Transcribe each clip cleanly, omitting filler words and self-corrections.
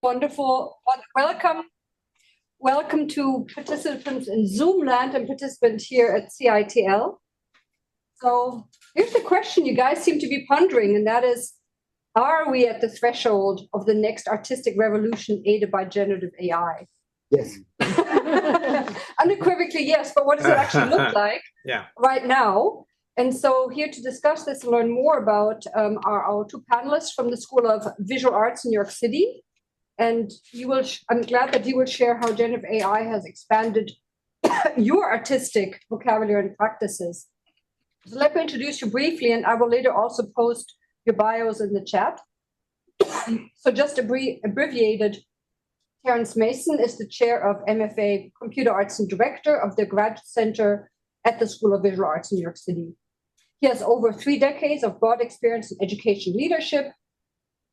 Wonderful. Welcome to participants in Zoom land and participants here at CITL. So here's the question you guys seem to be pondering, and that is, are we at the threshold of the next artistic revolution aided by generative AI? Yes. Unequivocally, yes, but what does it actually look like right now? And so here to discuss this and learn more about are our two panelists from the School of Visual Arts in New York City. And I'm glad that you will share how generative AI has expanded your artistic vocabulary and practices. So let me introduce you briefly, and I will later also post your bios in the chat. So just abbreviated, Terence Mason is the chair of MFA Computer Arts and director of the Graduate Center at the School of Visual Arts in New York City. He has over 3 decades of broad experience in education leadership,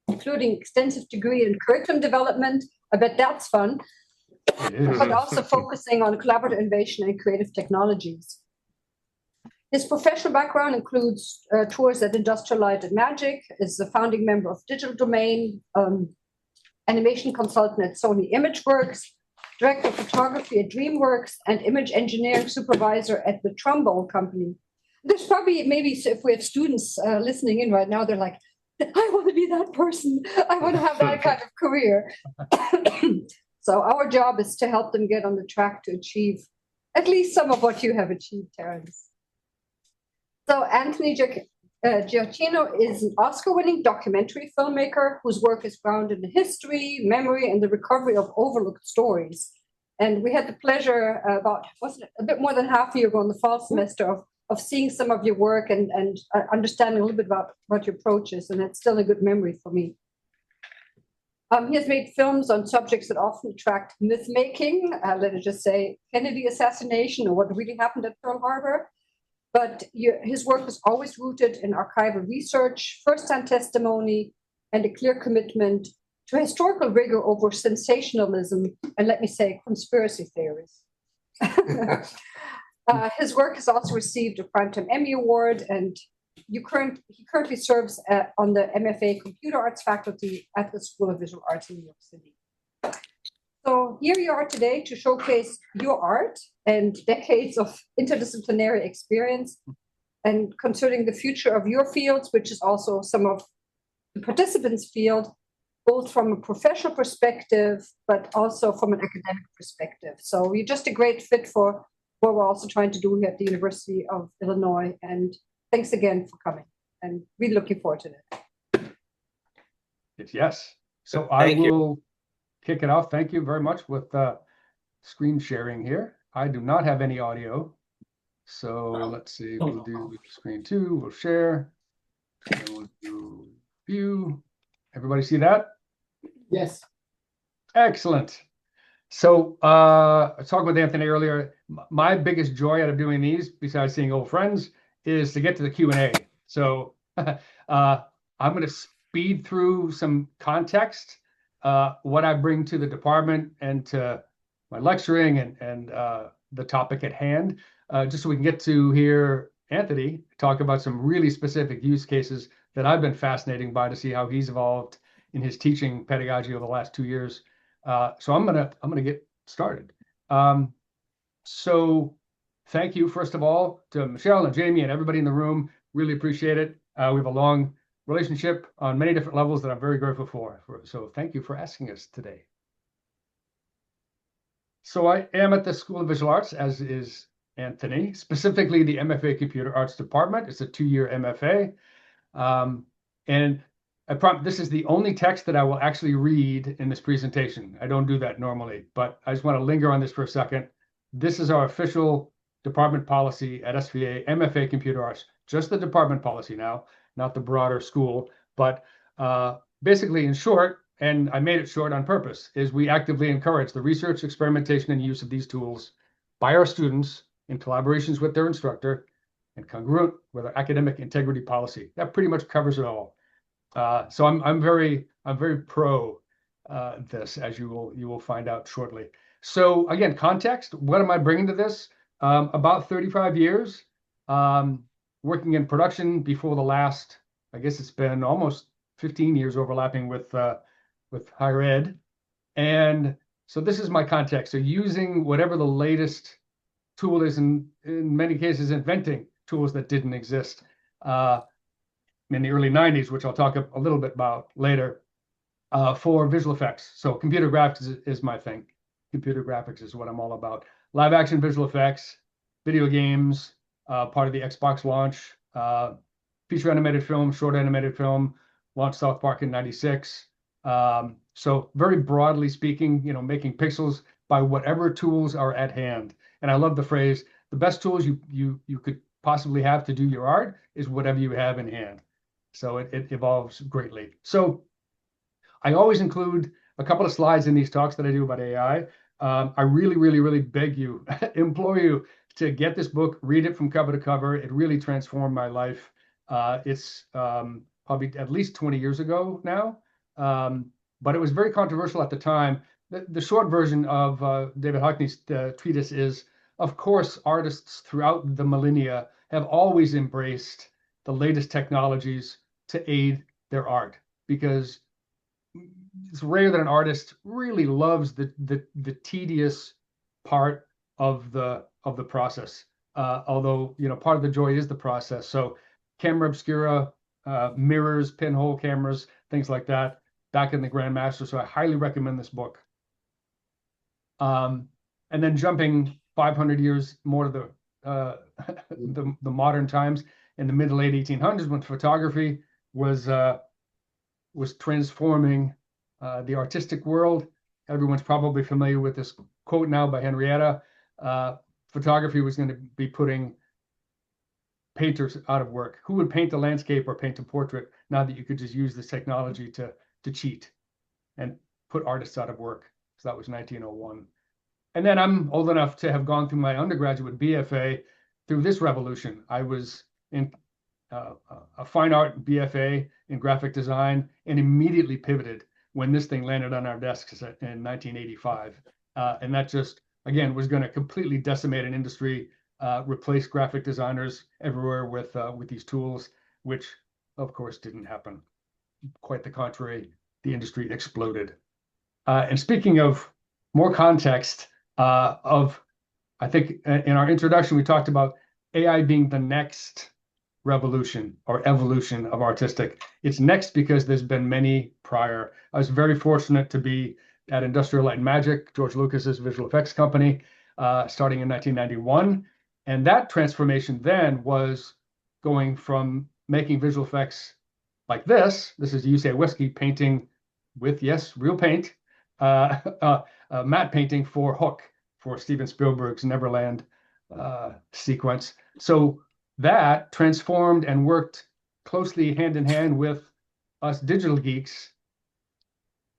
including extensive degree in curriculum development. I bet that's fun, but also focusing on collaborative innovation and creative technologies. His professional background includes tours at Industrial Light and Magic, is a founding member of Digital Domain, animation consultant at Sony ImageWorks, director of photography at DreamWorks, and image engineering supervisor at the Trombone Company. There's probably, maybe if we have students listening in right now, they're like, I want to be that person. I want to have that kind of career. So our job is to help them get on the track to achieve at least some of what you have achieved, Terence. So Anthony Giacchino is an Oscar-winning documentary filmmaker whose work is grounded in history, memory, and the recovery of overlooked stories. And we had the pleasure wasn't it a bit more than half a year ago in the fall semester of seeing some of your work and understanding a little bit about what your approach is, and it's still a good memory for me. He has made films on subjects that often attract myth-making, let us just say Kennedy assassination or what really happened at Pearl Harbor. But his work is always rooted in archival research, first-hand testimony, and a clear commitment to historical rigor over sensationalism, and let me say, conspiracy theories. His work has also received a Primetime Emmy Award, and he currently serves on the MFA Computer Arts faculty at the School of Visual Arts in New York City. So here you are today to showcase your art and decades of interdisciplinary experience and concerning the future of your fields, which is also some of the participants' field, both from a professional perspective, but also from an academic perspective. So you're just a great fit for what we're also trying to do here at the University of Illinois. And thanks again for coming. And really looking forward to it. Yes. So I will kick it off. Thank you very much with screen sharing here. I do not have any audio. So let's see, we'll do screen 2, we'll share. And we'll do view. Everybody see that? Yes. Excellent. So I was talking with Anthony earlier. My biggest joy out of doing these, besides seeing old friends, is to get to the Q&A. So I'm going to speed through some context, what I bring to the department and to my lecturing and the topic at hand, just so we can get to hear Anthony talk about some really specific use cases that I've been fascinating by to see how he's evolved in his teaching pedagogy over the last 2 years. So I'm gonna get started. So thank you, first of all, to Michelle and Jamie and everybody in the room. Really appreciate it. We have a long relationship on many different levels that I'm very grateful for. So thank you for asking us today. So I am at the School of Visual Arts, as is Anthony, specifically the MFA Computer Arts Department. It's a 2-year MFA. And this is the only text that I will actually read in this presentation. I don't do that normally, but I just want to linger on this for a second. This is our official department policy at SVA, MFA Computer Arts, just the department policy now, not the broader school. But basically, in short, and I made it short on purpose, is we actively encourage the research, experimentation, and use of these tools by our students in collaborations with their instructor and congruent with our academic integrity policy. That pretty much covers it all. So I'm very pro this, as you will find out shortly. So again, context. What am I bringing to this? About 35 years working in production before the last. I guess it's been almost 15 years overlapping with higher ed. And so this is my context. So using whatever the latest tool is, in many cases, inventing tools that didn't exist in the early 90s, which I'll talk a little bit about later, for visual effects. So computer graphics is my thing. Computer graphics is what I'm all about. Live action visual effects, video games, part of the Xbox launch, feature animated film, short animated film, launched South Park in '96. So very broadly speaking, making pixels by whatever tools are at hand. And I love the phrase, the best tools you could possibly have to do your art is whatever you have in hand. So it evolves greatly. So I always include a couple of slides in these talks that I do about AI. I really, really, really beg you, implore you to get this book, read it from cover to cover. It really transformed my life. It's probably at least 20 years ago now, but it was very controversial at the time. The short version of David Hockney's treatise is, of course, artists throughout the millennia have always embraced the latest technologies to aid their art, because it's rare that an artist really loves the tedious part of the process. Although part of the joy is the process. So camera obscura, mirrors, pinhole cameras, things like that, back in the Grandmaster. So I highly recommend this book. And then jumping 500 years more to the modern times, in the mid to late 1800s, when photography was transforming the artistic world. Everyone's probably familiar with this quote now by Henrietta. Photography was going to be putting painters out of work. Who would paint a landscape or paint a portrait now that you could just use this technology to cheat and put artists out of work? So that was 1901. And then I'm old enough to have gone through my undergraduate BFA through this revolution. I was in a fine art BFA in graphic design and immediately pivoted when this thing landed on our desks in 1985. And that just, again, was going to completely decimate an industry, replace graphic designers everywhere with these tools, which of course didn't happen. Quite the contrary, the industry exploded. And speaking of more context, I think in our introduction, we talked about AI being the next revolution or evolution of artistic. It's next because there's been many prior. I was very fortunate to be at Industrial Light and Magic, George Lucas's visual effects company, starting in 1991. And that transformation then was going from making visual effects like this is USA Whiskey painting with, yes, real paint, matte painting for Hook, for Steven Spielberg's Neverland sequence. So that transformed and worked closely hand in hand with us digital geeks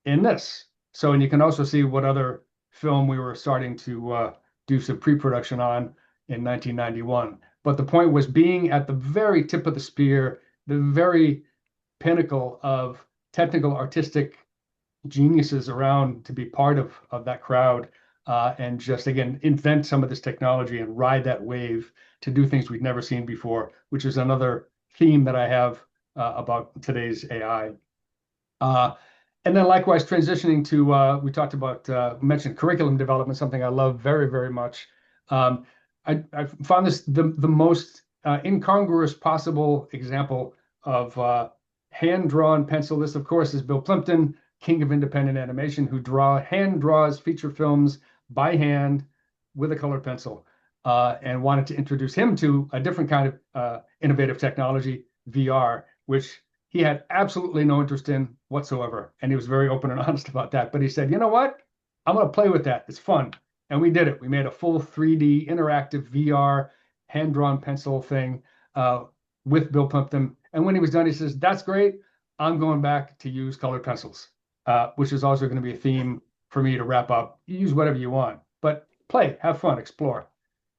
in this. So, and you can also see what other film we were starting to do some pre-production on in 1991. But the point was being at the very tip of the spear, the very pinnacle of technical artistic geniuses around, to be part of that crowd, and just, again, invent some of this technology and ride that wave to do things we'd never seen before, which is another theme that I have about today's AI. And then likewise, transitioning to, we talked about, mentioned curriculum development, something I love very, very much. I found this the most incongruous possible example of hand-drawn pencil. This, of course, is Bill Plympton, king of independent animation, who hand draws feature films by hand with a colored pencil, and wanted to introduce him to a different kind of innovative technology, VR, which he had absolutely no interest in whatsoever. And he was very open and honest about that. But he said, you know what? I'm going to play with that. It's fun. And we did it. We made a full 3D interactive VR hand-drawn pencil thing with Bill Plympton. And when he was done, he says, that's great. I'm going back to use colored pencils, which is also going to be a theme for me to wrap up. You use whatever you want, but play, have fun, explore.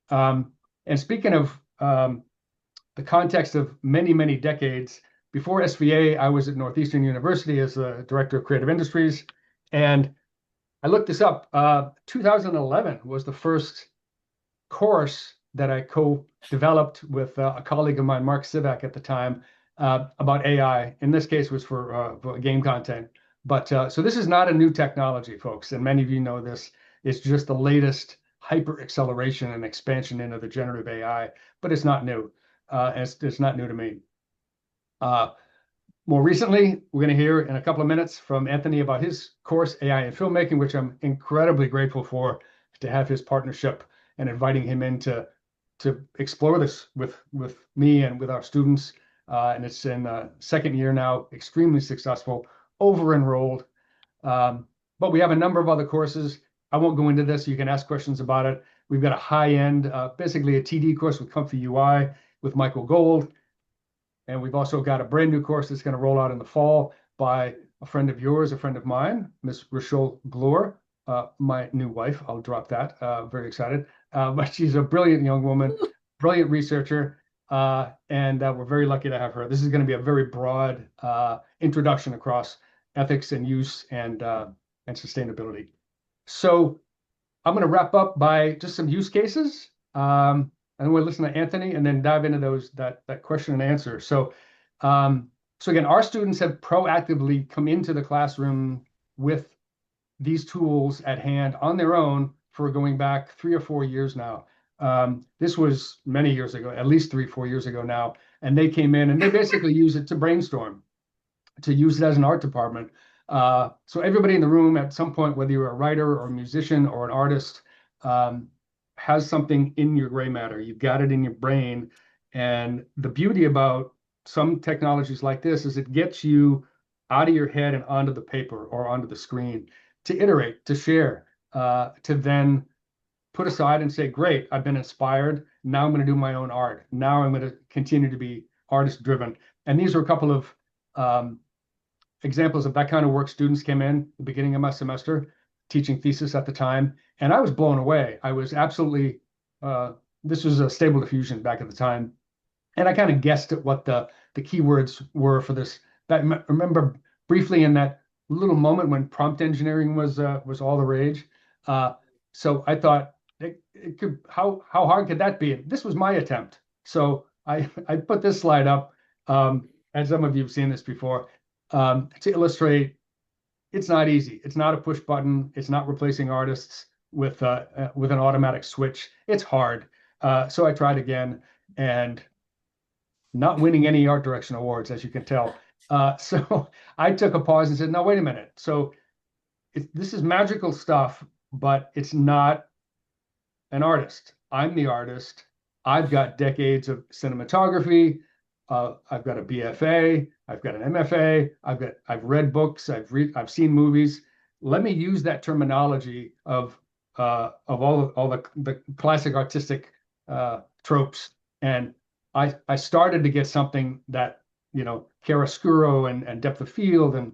And speaking of the context of many, many decades, before SVA, I was at Northeastern University as the director of creative industries. And I looked this up. 2011 was the first course that I co-developed with a colleague of mine, Mark Sivak at the time, about AI. In this case, was for game content. But so this is not a new technology, folks, and many of you know this. It's just the latest hyper acceleration and expansion into the generative AI, but it's not new. It's not new to me. More recently, we're going to hear in a couple of minutes from Anthony about his course, AI in Filmmaking, which I'm incredibly grateful for, to have his partnership and inviting him in to explore this with me and with our students. And it's in second year now, extremely successful, over-enrolled. But we have a number of other courses. I won't go into this. You can ask questions about it. We've got a high-end, basically a TD course with Comfy UI with Michael Gold. And we've also got a brand new course that's going to roll out in the fall by a friend of yours, a friend of mine, Miss Rochelle Glore, my new wife. I'll drop that. Very excited. But she's a brilliant young woman, brilliant researcher, and we're very lucky to have her. This is going to be a very broad introduction across ethics and use and sustainability. So I'm going to wrap up by just some use cases. And we'll listen to Anthony and then dive into that question and answer. So, so again, our students have proactively come into the classroom with these tools at hand on their own for going back 3 or 4 years now. This was many years ago, at least 3 or 4 years ago now, and they came in and they basically use it to brainstorm, to use it as an art department. So everybody in the room at some point, whether you're a writer or a musician or an artist, has something in your gray matter. You've got it in your brain. And the beauty about some technologies like this is it gets you out of your head and onto the paper or onto the screen to iterate, to share, to then put aside and say, great, I've been inspired. Now I'm going to do my own art. Now I'm going to continue to be artist driven. And these are a couple of examples of that kind of work. Students came in the beginning of my semester, teaching thesis at the time, and I was blown away. I was absolutely, this was a Stable Diffusion back at the time, and I kind of guessed at what the keywords were for this. I remember briefly in that little moment when prompt engineering was all the rage. So I thought, it could, how hard could that be? This was my attempt. So I put this slide up, and some of you have seen this before, to illustrate it's not easy. It's not a push button. It's not replacing artists with an automatic switch. It's hard. So I tried again, and not winning any art direction awards, as you can tell. So I took a pause and said, no, wait a minute. So this is magical stuff, but it's not an artist. I'm the artist. I've got decades of cinematography. I've got a BFA. I've got an MFA. I've read books. I've seen movies. Let me use that terminology of all the classic artistic tropes, and I started to get something that, you know, chiaroscuro and depth of field and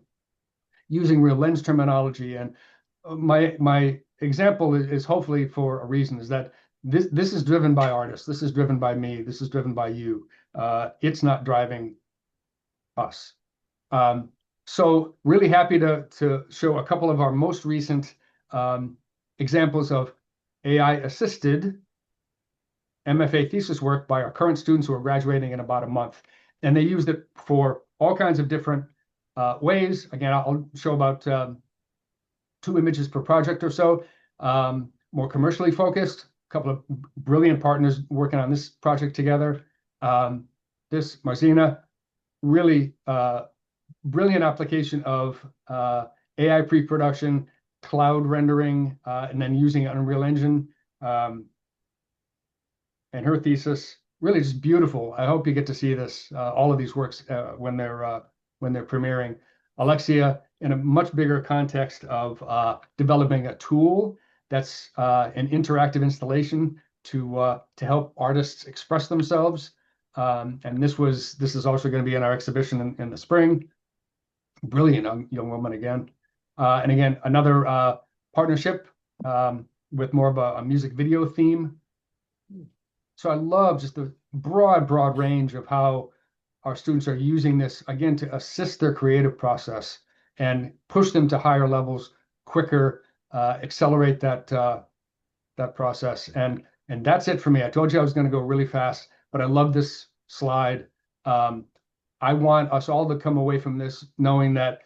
using real lens terminology. And my example is hopefully for a reason, is that this is driven by artists. This is driven by me. This is driven by you. It's not driving us. So really happy to show a couple of our most recent examples of AI-assisted MFA thesis work by our current students who are graduating in about a month. And they used it for all kinds of different ways. Again, I'll show about 2 images per project or so, more commercially focused. A couple of brilliant partners working on this project together. This Marzina, really brilliant application of AI pre-production, cloud rendering, and then using Unreal Engine. And her thesis, really just beautiful. I hope you get to see this, all of these works when they're premiering. Alexia, in a much bigger context of developing a tool that's an interactive installation to help artists express themselves. And this is also going to be in our exhibition in the spring. Brilliant young woman again. And again, another partnership with more of a music video theme. So I love just the broad range of how our students are using this, again, to assist their creative process and push them to higher levels quicker, accelerate that process. And that's it for me. I told you I was going to go really fast, but I love this slide. I want us all to come away from this knowing that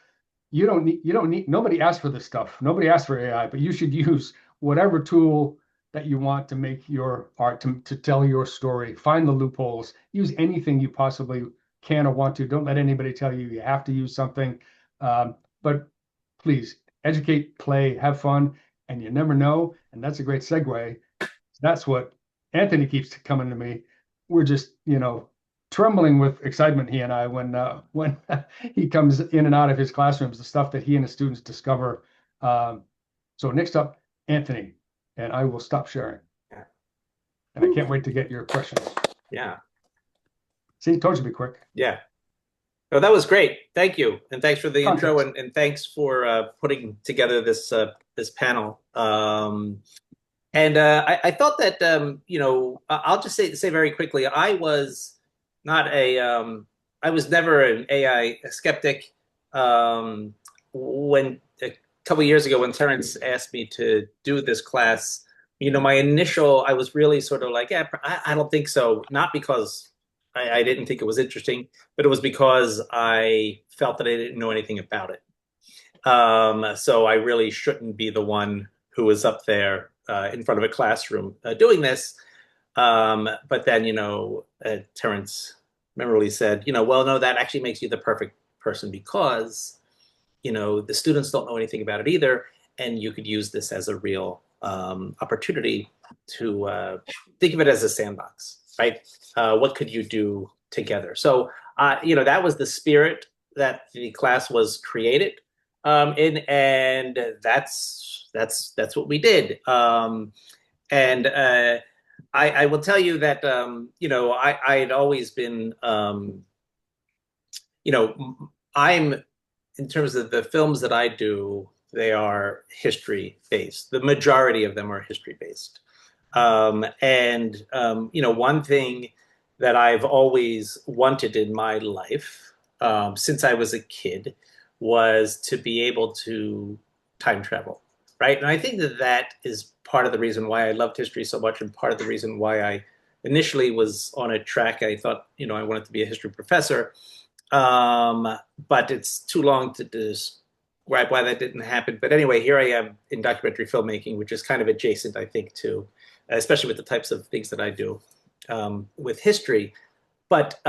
nobody asked for this stuff. Nobody asked for AI, but you should use whatever tool that you want to make your art, to tell your story. Find the loopholes. Use anything you possibly can or want to. Don't let anybody tell you you have to use something. But please educate, play, have fun, and you never know. And that's a great segue. That's what Anthony keeps coming to me. We're just, trembling with excitement, he and I, when he comes in and out of his classrooms, the stuff that he and his students discover. So next up, Anthony, and I will stop sharing. Yeah. And I can't wait to get your questions. Yeah. See, told you to be quick. Yeah. Oh, that was great. Thank you. And thanks for the Context. intro, and thanks for putting together this panel. And I thought that, I'll just say very quickly, I was never an AI skeptic. When a couple of years ago, when Terrence asked me to do this class, I was really sort of like, yeah, I don't think so. Not because I didn't think it was interesting, but it was because I felt that I didn't know anything about it. So I really shouldn't be the one who was up there in front of a classroom doing this. But then, Terrence memorably said, well, no, that actually makes you the perfect person because, the students don't know anything about it either. And you could use this as a real opportunity to think of it as a sandbox, right? What could you do together? So, that was the spirit that the class was created in, and that's what we did. And I will tell you that, I had always been, I'm, in terms of the films that I do, they are history based. The majority of them are history based. One thing that I've always wanted in my life, since I was a kid, was to be able to time travel, right? And I think that is part of the reason why I loved history so much, and part of the reason why I initially was on a track. I thought, I wanted to be a history professor, but it's too long to describe why that didn't happen. But anyway, here I am in documentary filmmaking, which is kind of adjacent, I think, to, especially with the types of things that I do with history. But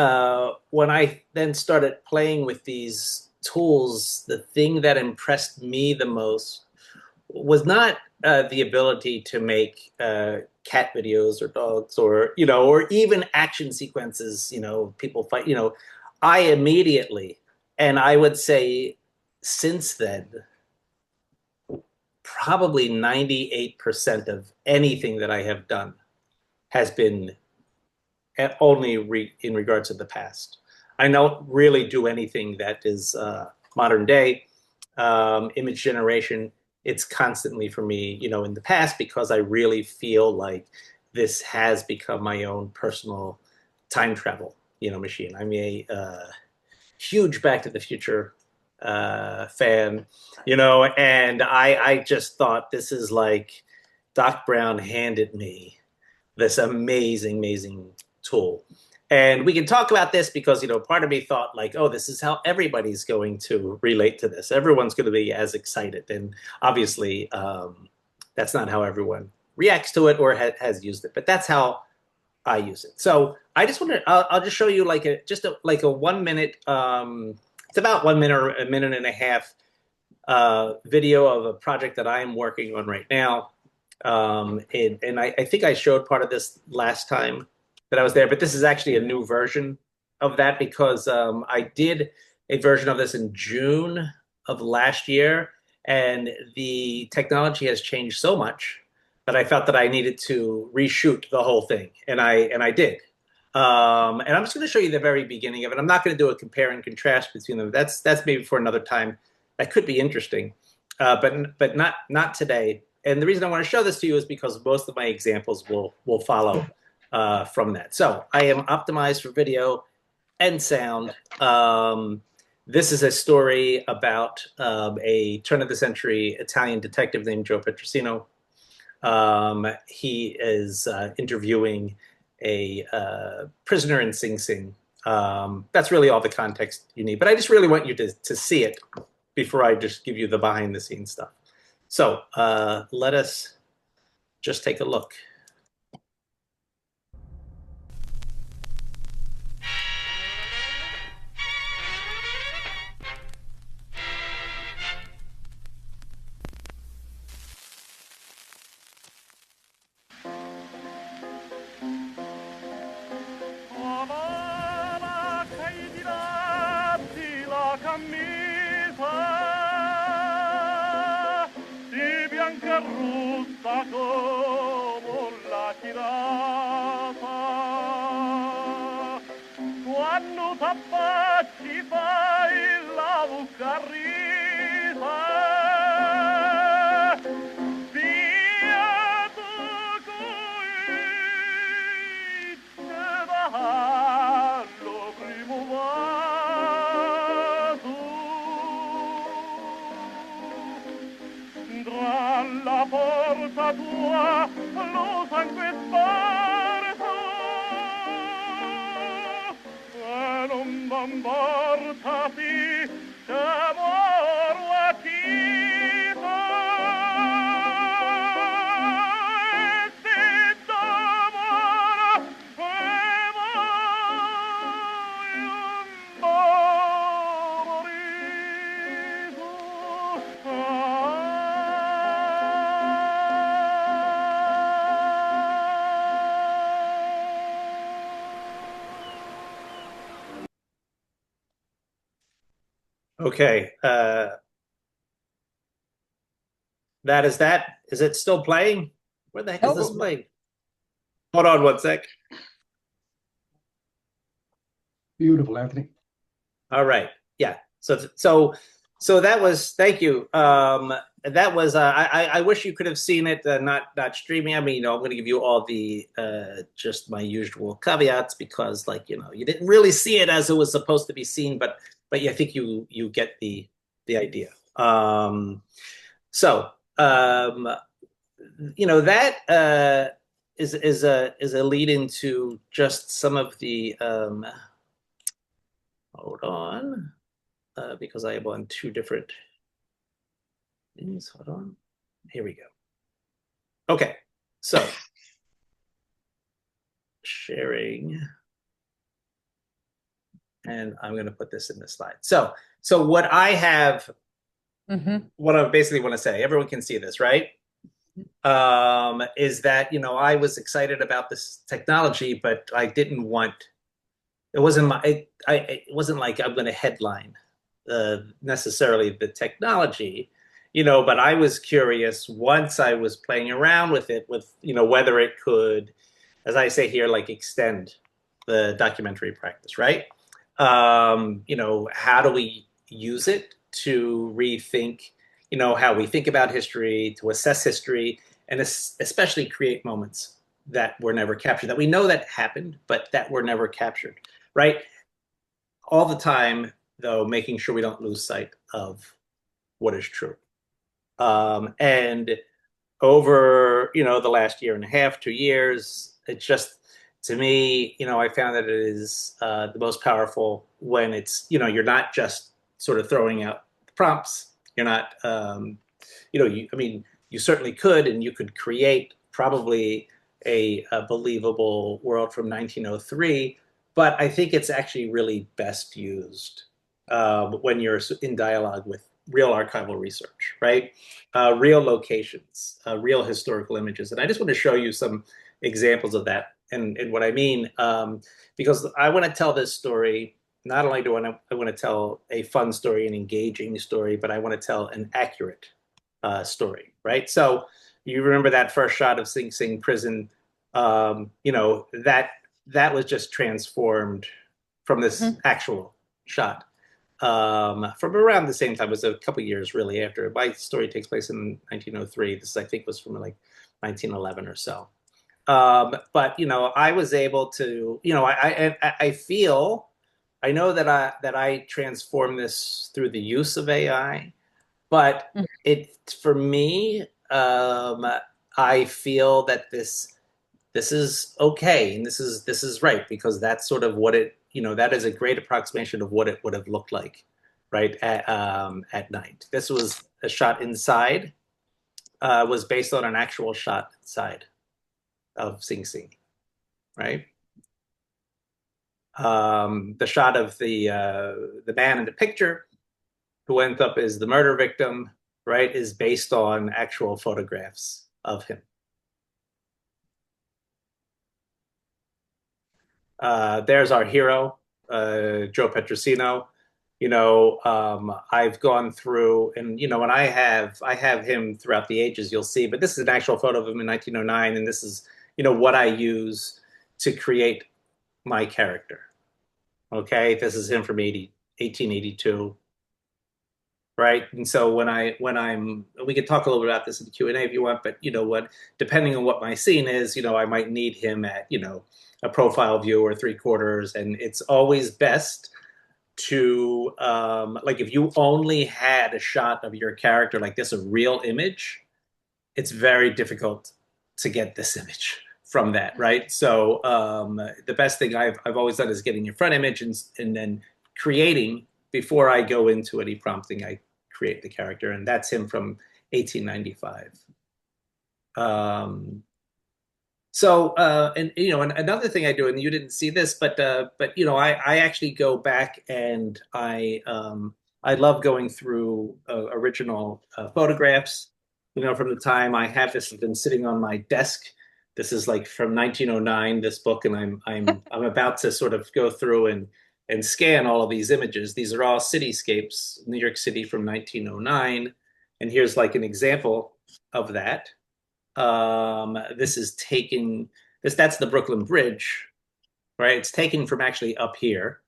when I then started playing with these tools, the thing that impressed me the most was not the ability to make cat videos or dogs or even action sequences, people fight, I immediately, and I would say since then, probably 98% of anything that I have done has been only in regards to the past. I don't really do anything that is modern day image generation. It's constantly for me, in the past, because I really feel like this has become my own personal time travel, machine. I'm a huge Back to the Future fan, and I just thought this is like Doc Brown handed me this amazing tool. And we can talk about this because, part of me thought like, oh, this is how everybody's going to relate to this. Everyone's going to be as excited. And obviously, that's not how everyone reacts to it or has used it. But that's how I use it. So I just want to, I'll just show you like a 1 minute, it's about 1 minute or a minute and a half video of a project that I'm working on right now. And I think I showed part of this last time that I was there, but this is actually a new version of that because I did a version of this in June of last year, and the technology has changed so much that I felt that I needed to reshoot the whole thing, and I did. And I'm just going to show you the very beginning of it. I'm not going to do a compare and contrast between them. That's maybe for another time. That could be interesting, but not today. And the reason I want to show this to you is because most of my examples will follow from that. So I am optimized for video and sound. This is a story about a turn-of-the-century Italian detective named Joe Petrosino. He is interviewing a prisoner in Sing Sing. That's really all the context you need, but I just really want you to see it before I just give you the behind the scenes stuff. So let us just take a look. Rossa come la tirata quando t'abbacci fai la bucarrita via tu coi te ballo primo vaso tra la porta tua lo sangue sparso e non m'emportati d'amor guatito e se d'amor Okay, that is that. Is it still playing? Where the heck is this playing? Hold on one sec. Beautiful, Anthony. All right. Yeah. So that was, thank you. That was, I wish you could have seen it, not streaming. I mean, I'm going to give you all the, just my usual caveats because you didn't really see it as it was supposed to be seen, but I think you get the idea. That is a lead into just some of the, hold on, because I am on two different things. Hold on. Here we go. Okay, so sharing. And I'm going to put this in the slide. So what I have, what I basically want to say, everyone can see this, right? Is that, I was excited about this technology, but I didn't want, it wasn't like I'm going to headline necessarily the technology, but I was curious once I was playing around with it, whether it could, as I say here, like extend the documentary practice, right? How do we use it to rethink, how we think about history, to assess history, and especially create moments that were never captured, that we know that happened, but that were never captured, right? All the time, though, making sure we don't lose sight of what is true. And over, the last year and a half, 2 years, it's just, to me, I found that it is the most powerful when it's, you're not just sort of throwing out prompts. You're not, you certainly could, and you could create probably a believable world from 1903, but I think it's actually really best used when you're in dialogue with real archival research, right? Real locations, real historical images. And I just want to show you some examples of that. And what I mean, because I want to tell this story, not only do I want to tell a fun story, an engaging story, but I want to tell an accurate story, right? So you remember that first shot of Sing Sing prison, that was just transformed from this actual shot from around the same time. It was a couple years really after. My story takes place in 1903. This, I think, was from like 1911 or so. But I was able to, I feel, I know that I transformed this through the use of AI, but for me, I feel that this is okay, and this is right, because that's sort of what it, that is a great approximation of what it would have looked like right, at night. This was a shot inside, was based on an actual shot inside of Sing Sing, right? The shot of the man in the picture who ends up as the murder victim, right, is based on actual photographs of him. There's our hero, Joe Petrosino. I've gone through, and and I have him throughout the ages. You'll see, but this is an actual photo of him in 1909, and this is what I use to create my character. Okay, this is him from 1882, right? And so we could talk a little bit about this in the Q&A if you want, but depending on what my scene is, I might need him at a profile view or 3/4, and it's always best to like if you only had a shot of your character like this, a real image, it's very difficult to get this image from that, right? So the best thing I've always done is getting your front image and then creating, before I go into any prompting, I create the character, and that's him from 1895. And another thing I do, and you didn't see this, but I actually go back and I love going through original photographs. From the time I have this has been sitting on my desk. This is like from 1909, this book, and I'm about to sort of go through and scan all of these images. These are all cityscapes, New York City from 1909, and here's like an example of that. This is taken. That's the Brooklyn Bridge, right? It's taken from actually up here.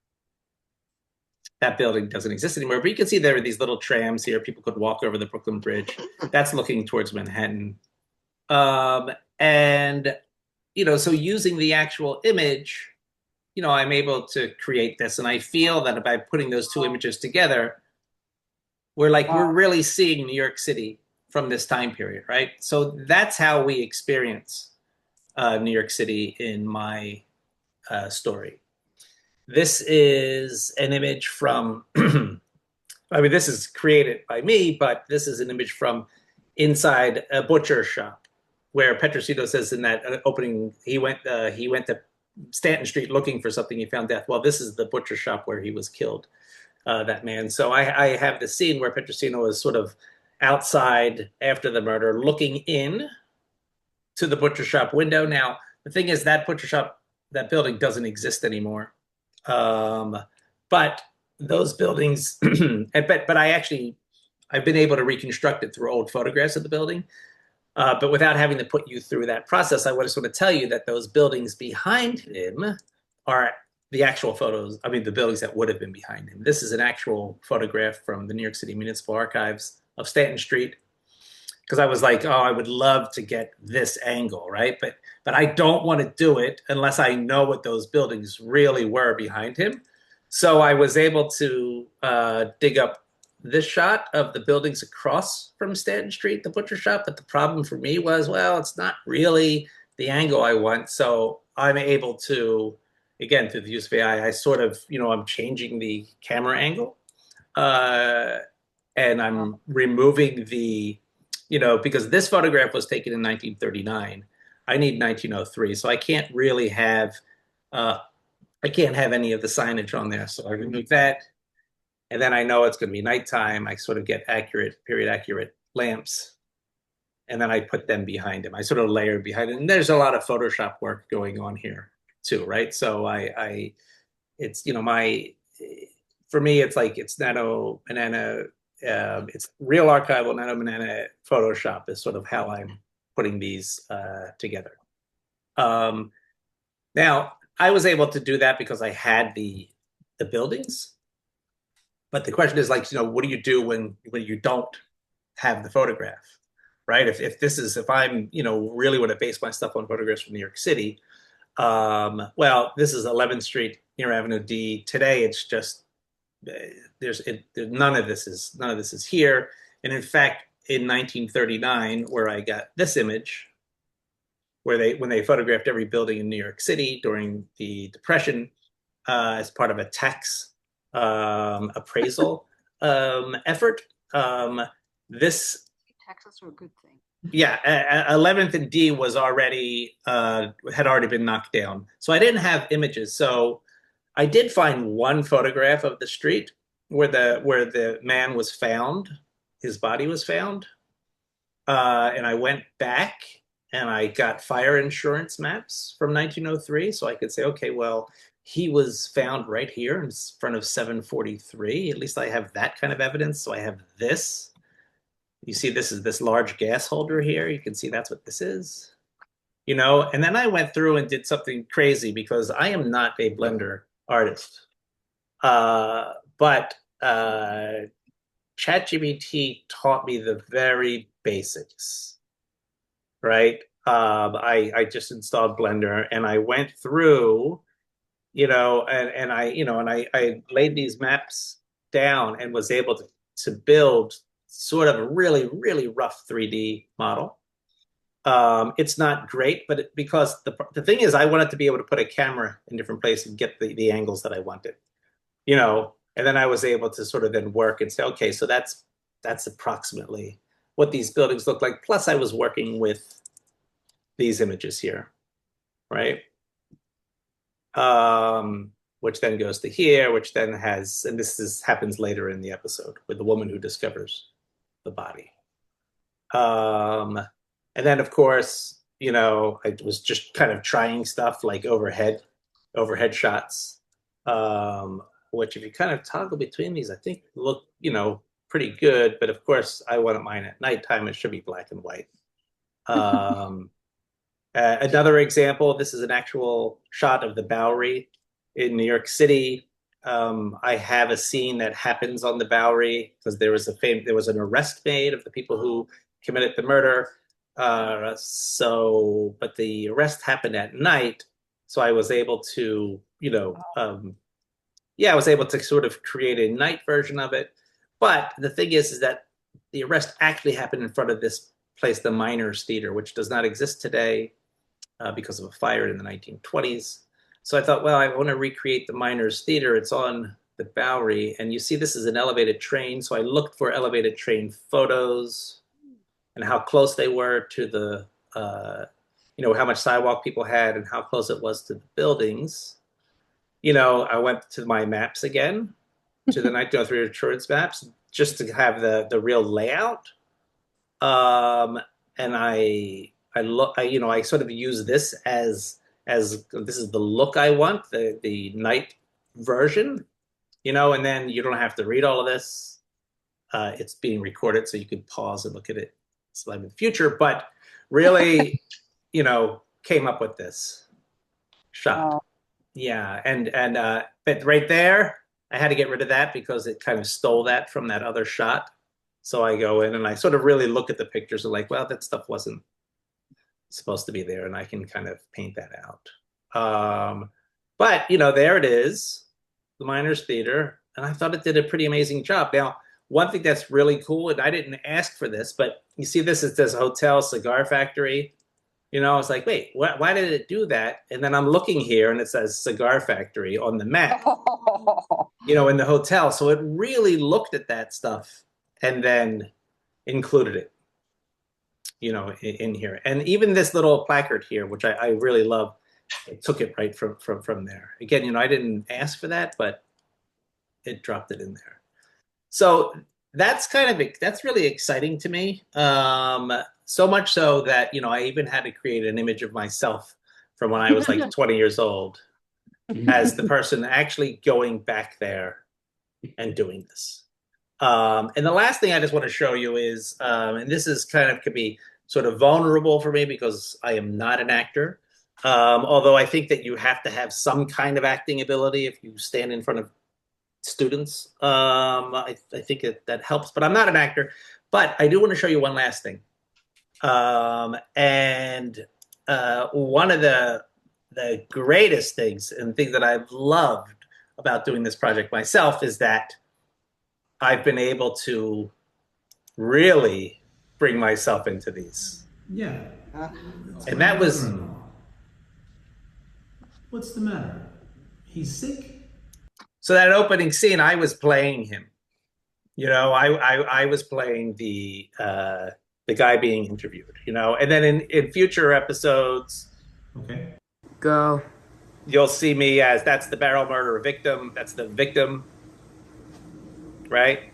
That building doesn't exist anymore, but you can see there are these little trams here. People could walk over the Brooklyn Bridge. That's looking towards Manhattan. And so using the actual image, I'm able to create this, and I feel that by putting those two images together, we're really seeing New York City from this time period, right? So that's how we experience New York City in my story. This is an image from, this is created by me, but this is an image from inside a butcher shop, where Petrosino says in that opening, he went to Stanton Street looking for something. He found death. Well, this is the butcher shop where he was killed, that man. So I have the scene where Petrosino is sort of outside after the murder, looking in to the butcher shop window. Now, the thing is, that butcher shop, that building doesn't exist anymore. But those buildings, but I've been able to reconstruct it through old photographs of the building. But without having to put you through that process, I just want to tell you that those buildings behind him are the actual photos. The buildings that would have been behind him. This is an actual photograph from the New York City Municipal Archives of Stanton Street, because I was like, oh, I would love to get this angle, right? But I don't want to do it unless I know what those buildings really were behind him. So I was able to dig up this shot of the buildings across from Stanton Street, the butcher shop. But the problem for me was, well, it's not really the angle I want. So I'm able to, again, through the use of AI, I sort of, I'm changing the camera angle. And I'm removing the, because this photograph was taken in 1939. I need 1903. So I can't really have, any of the signage on there. So I remove that. And then I know it's going to be nighttime. I sort of get period accurate lamps. And then I put them behind him. I sort of layer behind it. And there's a lot of Photoshop work going on here too, right? So it's, for me, it's like, it's Nano Banana, it's real archival Nano Banana Photoshop is sort of how I'm putting these together. Now, I was able to do that because I had the buildings. But the question is, like, what do you do when you don't have the photograph, right? If I'm, really want to base my stuff on photographs from New York City, well, this is 11th Street near Avenue D. Today, it's just none of this is here. And in fact, in 1939, where I got this image, when they photographed every building in New York City during the Depression as part of a tax appraisal, effort. This Taxes are a good thing. Yeah, 11th and D was already had already been knocked down, so I didn't have images. So I did find one photograph of the street where the man was found, his body was found, and I went back and I got fire insurance maps from 1903, so I could say, okay, well, he was found right here in front of 743. At least I have that kind of evidence. So I have this. You see, this is this large gas holder here. You can see that's what this is, you know. And then I went through and did something crazy because I am not a Blender artist, but ChatGPT taught me the very basics, right? I just installed Blender and I went through, you know, and I laid these maps down and was able to build sort of a really, really rough 3D model. It's not great, but because the thing is, I wanted to be able to put a camera in different places and get the angles that I wanted, you know, and then I was able to sort of then work and say, okay, so that's approximately what these buildings look like. Plus, I was working with these images here, right? Which then goes to here, which then has, and happens later in the episode with the woman who discovers the body. And then, of course, you know, I was just kind of trying stuff like overhead shots, which if you kind of toggle between these, I think look, you know, pretty good. But of course, I wanted mine at nighttime. It should be black and white. Another example, this is an actual shot of the Bowery in New York City. I have a scene that happens on the Bowery because there was an arrest made of the people who committed the murder. But the arrest happened at night, so I was able to, you know, I was able to sort of create a night version of it. But the thing is that the arrest actually happened in front of this place, the Miners Theater, which does not exist today because of a fire in the 1920s. So I thought, well, I want to recreate the Miners Theater. It's on the Bowery, and you see this is an elevated train. So I looked for elevated train photos and how close they were to the, you know, how much sidewalk people had and how close it was to the buildings. You know, I went to my maps again, to the 1903 insurance maps, just to have the real layout. And I sort of use this as this is the look I want, the night version, you know, and then you don't have to read all of this. It's being recorded, so you can pause and look at it sometime in the future. But really, you know, came up with this shot. Wow. Yeah, but right there, I had to get rid of that because it kind of stole that from that other shot. So I go in and I sort of really look at the pictures and like, well, that stuff wasn't supposed to be there, and I can kind of paint that out. But you know, there it is, the Miners Theater, and I thought it did a pretty amazing job. Now, one thing that's really cool, and I didn't ask for this, but you see this, it says Hotel Cigar Factory. You know, I was like, wait, why did it do that? And then I'm looking here and it says Cigar Factory on the map, you know, in the hotel. So it really looked at that stuff and then included it, you know, in here. And even this little placard here, which I really love, it took it right from there. Again, you know, I didn't ask for that, but it dropped it in there. So that's really exciting to me. So much so that, you know, I even had to create an image of myself from when I was like 20 years old as the person actually going back there and doing this. And the last thing I just want to show you is, and this is could be sort of vulnerable for me because I am not an actor. Although I think that you have to have some kind of acting ability if you stand in front of students. I think that helps, but I'm not an actor. But I do want to show you one last thing. One of the greatest things and things that I've loved about doing this project myself is that I've been able to really bring myself into these. Yeah. And that was... What's the matter? He's sick? So that opening scene, I was playing him. I was playing the guy being interviewed, and then in future episodes, Okay. Go. you'll see me as that's the barrel murder victim. That's the victim, right?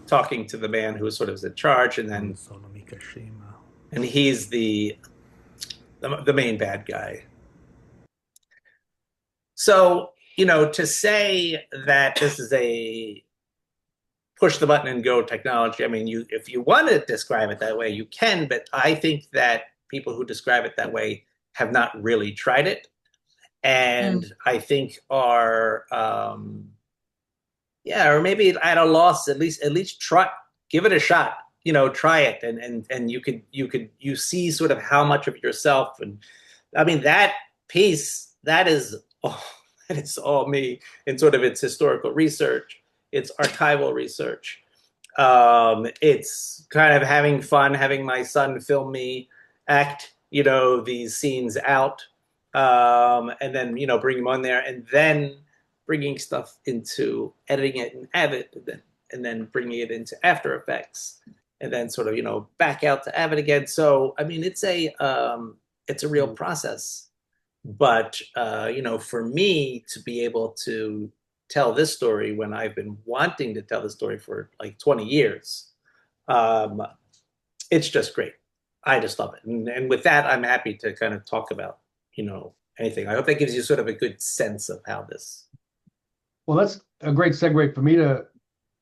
Talking to the man who sort of is in charge, and then and he's the main bad guy. So, to say that this is a push the button and go technology, I mean, if you want to describe it that way, you can, but I think that people who describe it that way have not really tried it, and I think are or maybe at a loss, at least try, give it a shot, try it, and you see sort of how much of yourself, and I mean that piece, that is all me in sort of its historical research, its archival research. It's kind of having fun, having my son film me act, these scenes out, and then, bring them on there, and then bringing stuff into editing it in Avid, and then bringing it into After Effects, and then sort of, back out to Avid again. So, I mean, it's a real process. But, for me to be able to tell this story when I've been wanting to tell the story for like 20 years, it's just great. I just love it. And with that, I'm happy to kind of talk about, anything. I hope that gives you sort of a good sense of how this. Well, that's a great segue for me to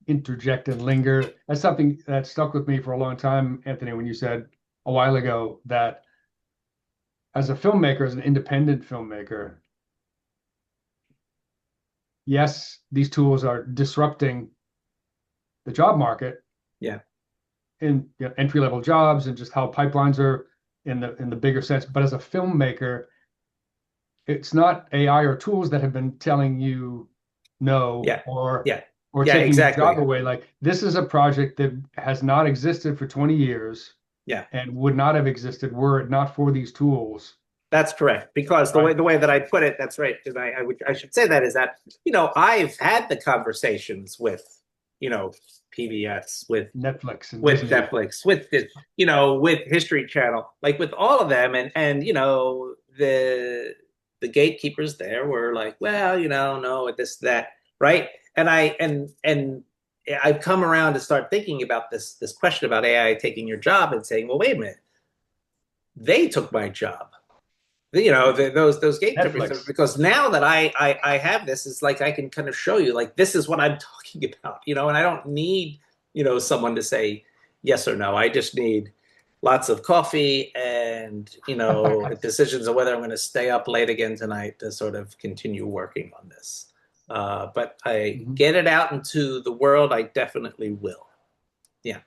interject and linger. That's something that stuck with me for a long time, Anthony, when you said a while ago that as a filmmaker, as an independent filmmaker, yes, these tools are disrupting the job market. Yeah. In entry-level jobs and just how pipelines are in the bigger sense. But as a filmmaker, it's not AI or tools that have been telling you no, or taking exactly. your job away. Like, this is a project that has not existed for 20 years. Yeah. And would not have existed were it not for these tools. That's correct. Because the way that I put it, that's right. Because I should say that is that, I've had the conversations with, PBS, with Netflix, and with Disney. Netflix, with with History Channel, like with all of them, and the gatekeepers there were like, well, no, this, that, right? And I've come around to start thinking about this question about AI taking your job and saying, well, wait a minute, they took my job. Those gatekeepers, Netflix. because now that I have this, it's like I can kind of show you, like, this is what I'm talking about, and I don't need, someone to say yes or no. I just need lots of coffee and, decisions of whether I'm going to stay up late again tonight to sort of continue working on this. But I get it out into the world, I definitely will. Yeah.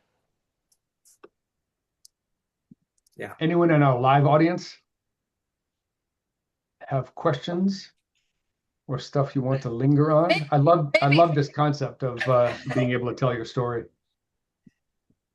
Yeah. Anyone in our live audience have questions or stuff you want to linger on? I love this concept of being able to tell your story.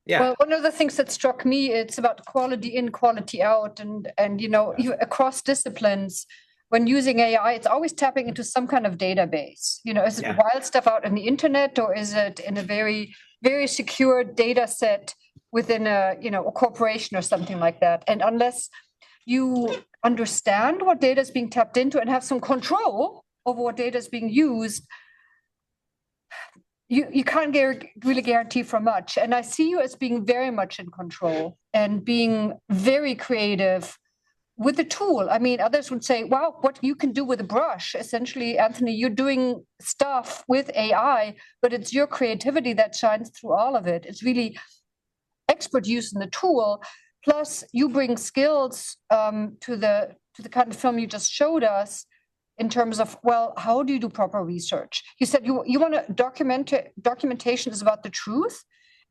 Yeah. Well, one of the things that struck me, it's about quality in, quality out, and you across disciplines. When using AI, it's always tapping into some kind of database. Is it wild stuff out in the internet, or is it in a very, very secure data set within a corporation or something like that? And unless you understand what data is being tapped into and have some control over what data is being used, you can't really guarantee for much. And I see you as being very much in control and being very creative with the tool. I mean, others would say, wow, what you can do with a brush. Essentially, Anthony, you're doing stuff with AI, but it's your creativity that shines through all of it. It's really expert use in the tool. Plus, you bring skills to the kind of film you just showed us in terms of, well, how do you do proper research? You said you want to documentation is about the truth.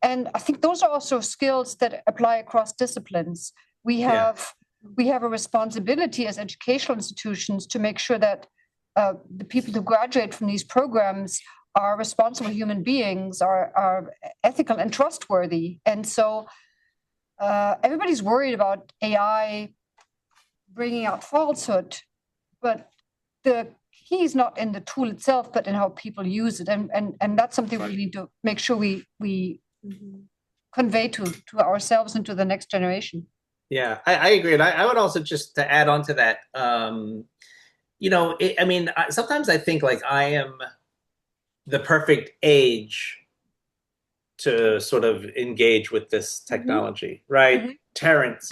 And I think those are also skills that apply across disciplines. We have a responsibility as educational institutions to make sure that the people who graduate from these programs are responsible human beings, are ethical and trustworthy. And so everybody's worried about AI bringing out falsehood, but the he's not in the tool itself, but in how people use it. And that's something we need to make sure we convey to ourselves and to the next generation. Yeah, I agree. And I would also, just to add on to that, sometimes I think like I am the perfect age to sort of engage with this technology, right? Mm-hmm. Terrence,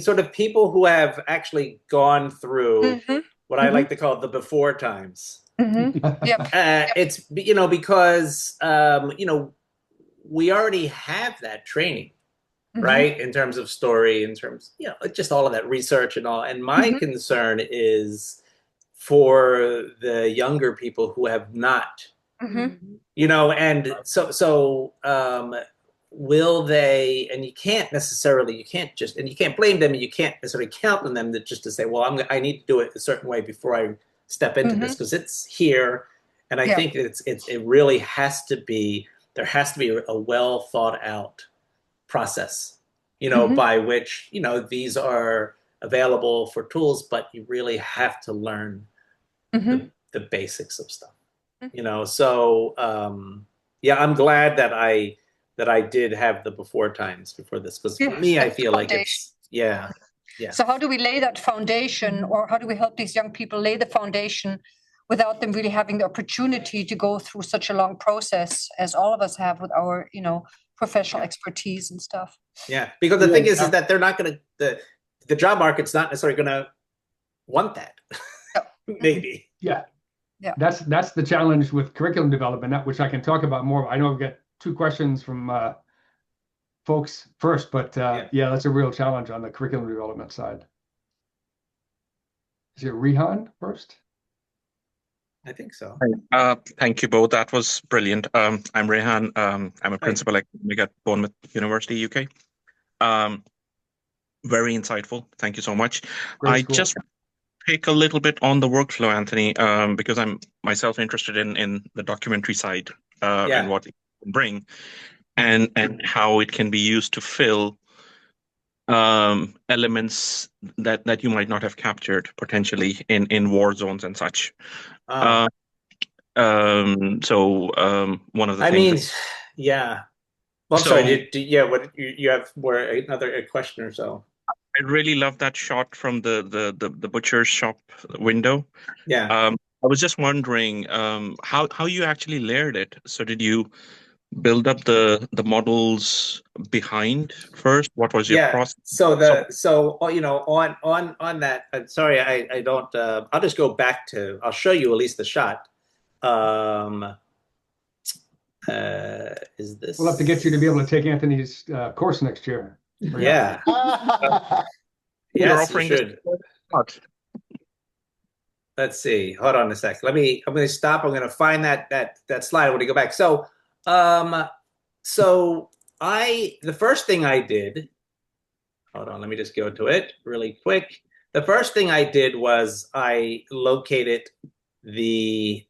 sort of people who have actually gone through what I like to call the before times. Yep. It's, because, we already have that training, right? In terms of story, in terms, just all of that research and all. And my concern is for the younger people who have not, and so will they, and you can't blame them, and you can't necessarily count on them to say, well, I need to do it a certain way before I step into this, because it's here. And I think it really has to be, there has to be a well thought out process, by which, these are available for tools, but you really have to learn the basics of stuff, So, I'm glad that I did have the before times before this, because for me, I feel like it's, yeah. So how do we lay that foundation, or how do we help these young people lay the foundation without them really having the opportunity to go through such a long process as all of us have with our, professional expertise and stuff? Yeah, because the thing is that they're not going to, the job market's not necessarily going to want that. Maybe. Yeah. That's the challenge with curriculum development, which I can talk about more. I know I've got 2 questions from folks first, but that's a real challenge on the curriculum development side. Is it Rehan first? I think so. Thank you both. That was brilliant. I'm Rehan. I'm a principal academic at Bournemouth University, UK. Very insightful. Thank you so much. Great just pick a little bit on the workflow, Anthony, because I'm myself interested in the documentary side and what it can bring, and how it can be used to fill elements that you might not have captured potentially in war zones and such. So one of the things. Well, I'm sorry. What you have more another question or so? I really love that shot from the butcher's shop window. Yeah. I was just wondering how you actually layered it. So did you build up the models behind first? What was your process? So on that. Sorry, I don't. I'll just go back to. I'll show you at least the shot. Is this? We'll have to get you to be able to take Anthony's course next year. Yeah. You're Yes, offering you should. Let's see. Hold on a sec. I'm going to stop. I'm going to find that slide when we go back. So, the first thing I did, hold on, let me just go to it really quick. The first thing I did was I located the,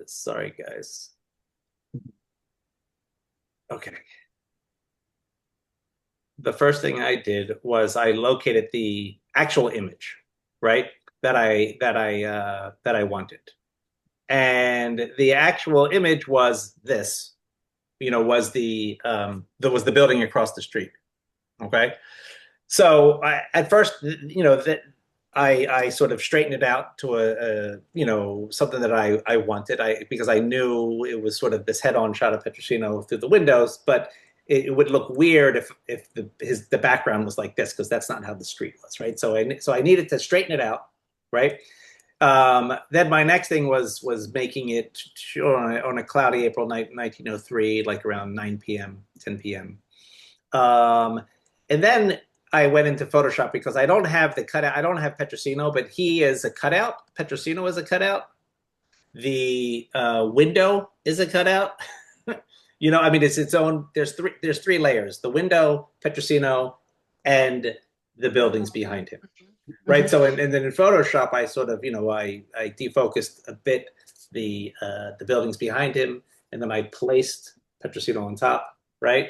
sorry guys. Okay. The first thing I did was I located the actual image, right? That I wanted. And the actual image was this, was the building across the street. Okay. So at first, I sort of straightened it out to something that I wanted. Because I knew it was sort of this head-on shot of Petrosino through the windows, but it would look weird if the background was like this, because that's not how the street was, right? So I needed to straighten it out, right? Then my next thing was making it on a cloudy April night, 1903, like around 9 p.m., 10 p.m. And then I went into Photoshop because I don't have the cutout. I don't have Petrosino, but he is a cutout. Petrosino is a cutout. The window is a cutout. It's its own. There's 3 layers: the window, Petrosino, and the buildings behind him. Right. So and then in Photoshop, I sort of I defocused a bit the buildings behind him, and then I placed Petrosino on top. Right.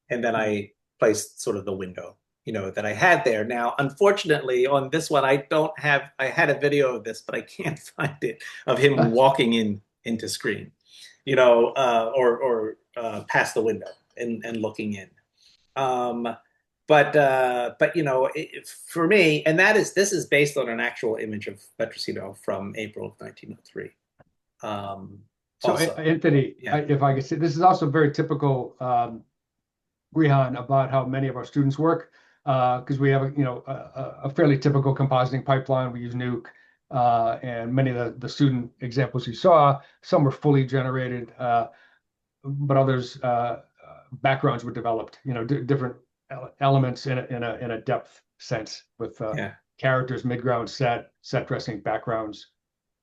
And then I placed sort of the window that I had there. Now, unfortunately, on this one, I had a video of this, but I can't find it, of him walking into screen, or past the window and looking in. But for me, and this is based on an actual image of Petrosino from April of 1903. So Anthony, if I could say, this is also very typical, Rehan, about how many of our students work, because we have a fairly typical compositing pipeline. We use Nuke, and many of the student examples you saw, some were fully generated, but others backgrounds were developed. Different elements in a depth sense with characters, midground, set dressing, backgrounds,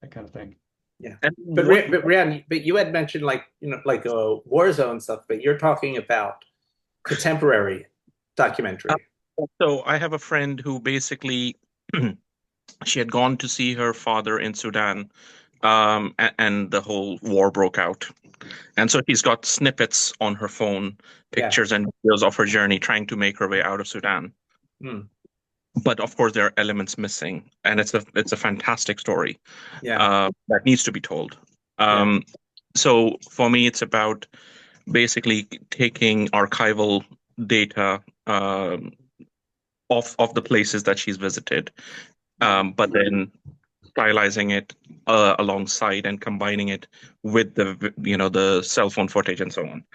that kind of thing. Yeah, but Rehan, but you had mentioned like Warzone stuff, but you're talking about contemporary documentary. So I have a friend who basically she had gone to see her father in Sudan, and the whole war broke out. And so she's got snippets on her phone, pictures and videos of her journey trying to make her way out of Sudan. But of course, there are elements missing, and it's a fantastic story that needs to be told. So for me, it's about basically taking archival data of the places that she's visited, but then stylizing it alongside and combining it with the cell phone footage and so on.